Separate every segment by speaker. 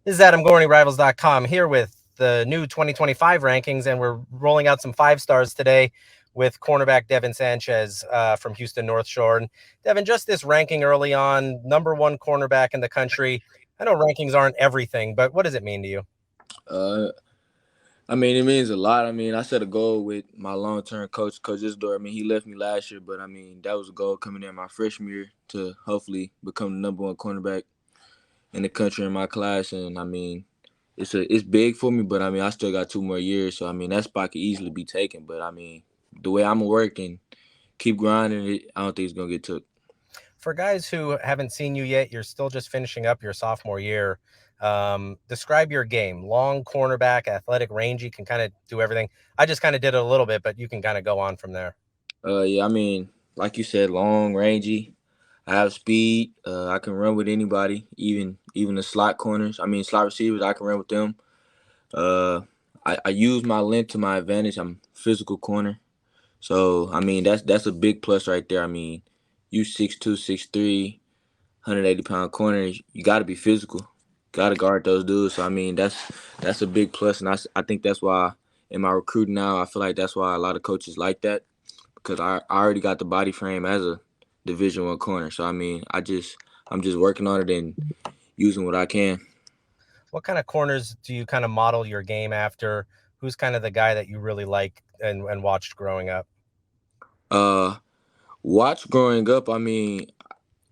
Speaker 1: This is Adam Gorney, Rivals.com, here with the new 2025 rankings, and we're rolling out some five stars today with cornerback Devin Sanchez from Houston North Shore. And Devin, just this ranking early on, number one cornerback in the country. I know rankings aren't everything, but what does it mean to you?
Speaker 2: Uh, I mean, it means a lot. I mean, I set a goal with my long-term coach, Coach Isidore. I mean, he left me last year, but I mean, that was a goal coming in my freshman year to hopefully become the number one cornerback in the country in my class. And I mean, it's big for me, but I mean, I still got 2 more years, so I mean, that spot could easily be taken. But I mean, the way I'm working, keep grinding it, I don't think it's gonna get took.
Speaker 1: For guys who haven't seen you yet, you're still just finishing up your sophomore year. Describe your game. Long cornerback, athletic, rangy, can kind of do everything. I just kind of did it a little bit, but you can kind of go on from there.
Speaker 2: Yeah, I mean, like you said, long, rangy. I have speed. I can run with anybody, even the slot corners. I mean, slot receivers. I can run with them. Uh, I use my length to my advantage. I'm physical corner, so I mean that's a big plus right there. I mean, you 6'2", 6'3", 180-pound corner. You got to be physical. Got to guard those dudes. So I mean that's a big plus, and I think that's why in my recruiting now I feel like that's why a lot of coaches like that because I already got the body frame as a Division 1 corner. So I mean I'm just working on it and using what I can.
Speaker 1: What kind of corners do you kind of model your game after? Who's kind of the guy that you really like and watched growing up?
Speaker 2: Uh, watch growing up. I mean,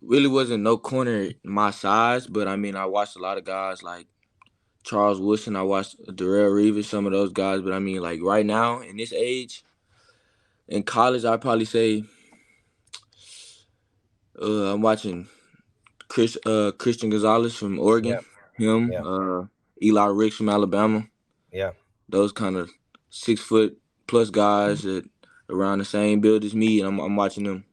Speaker 2: really wasn't no corner my size, but I mean I watched a lot of guys like Charles Woodson. I watched Darrell Reeves, some of those guys. But I mean, like right now in this age in college, I'd probably say I'm watching Christian Gonzalez from Oregon,
Speaker 1: Yeah,
Speaker 2: him,
Speaker 1: yeah,
Speaker 2: Eli Ricks from Alabama.
Speaker 1: yeah.
Speaker 2: Those kind of 6 foot plus guys that around the same build as me, and I'm watching them.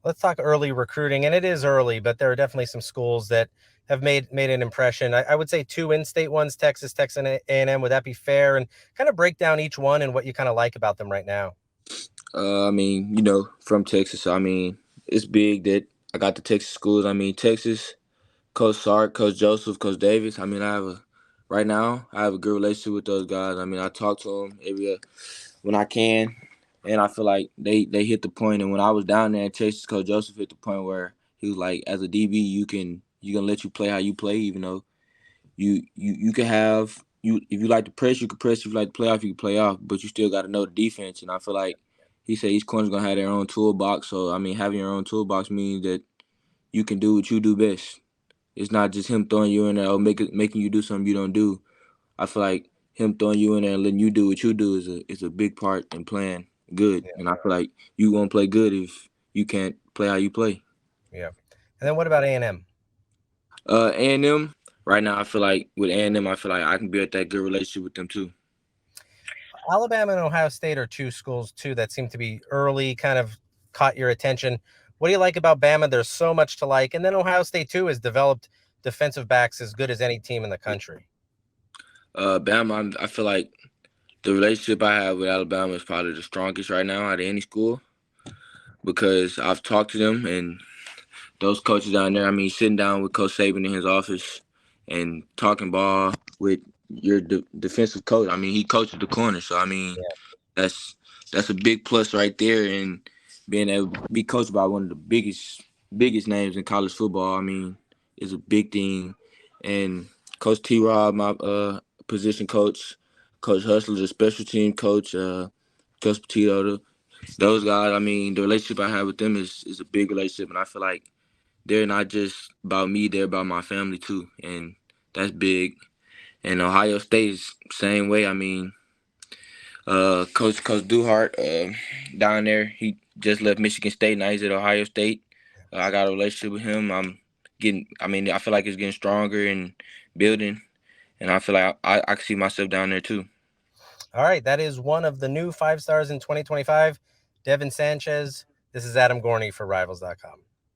Speaker 1: Let's talk early recruiting, and it is early, but there are definitely some schools that have made an impression. I would say two in-state ones: Texas and A&M. Would that be fair? And kind of break down each one and what you kind of like about them right now.
Speaker 2: I mean, from Texas, so I mean, it's big that I got the Texas schools. I mean, Texas, Coach Sark, Coach Joseph, Coach Davis. I mean, right now, I have a good relationship with those guys. I mean, I talk to them every when I can, and I feel like they hit the point. And when I was down there in Texas, Coach Joseph hit the point where he was like, as a DB, you can let you play how you play, even though you can have you if you like to press, you can press. If you like to play off, you can play off. But you still got to know the defense. And I feel like he said each corner's gonna have their own toolbox. So I mean, having your own toolbox means that you can do what you do best. It's not just him throwing you in there or making you do something you don't do. I feel like him throwing you in there and letting you do what you do is a big part in playing good.
Speaker 1: Yeah,
Speaker 2: And I feel like you won't play good if you can't play how you play.
Speaker 1: yeah. And then what about A&M?
Speaker 2: A&M right now, I feel like with A&M, I feel like I can build that good relationship with them too.
Speaker 1: Alabama and Ohio State are two schools too that seem to be early, kind of caught your attention. What do you like about Bama? There's so much to like, and then Ohio State too has developed defensive backs as good as any team in the country.
Speaker 2: Bama, I feel like the relationship I have with Alabama is probably the strongest right now out of any school because I've talked to them and those coaches down there. I mean, sitting down with Coach Saban in his office and talking ball with your defensive coach. I mean, he coaches the corner, so I mean,
Speaker 1: Yeah,
Speaker 2: that's that's a big plus right there. And being able to be coached by one of the biggest names in college football, I mean, is a big thing. And Coach T. Rob, my position coach, Coach Hustler, the special team coach, Coach Petito, those guys. I mean, the relationship I have with them is a big relationship, and I feel like they're not just about me; they're about my family too, and that's big. And Ohio State is same way. I mean, Coach Duhart down there, he just left Michigan State. Now he's at Ohio State. I got a relationship with him. I'm getting. I mean, I feel like it's getting stronger and building, and I feel like I can see myself down there too.
Speaker 1: all right, that is one of the new five stars in 2025, Devin Sanchez. This is Adam Gorney for Rivals.com.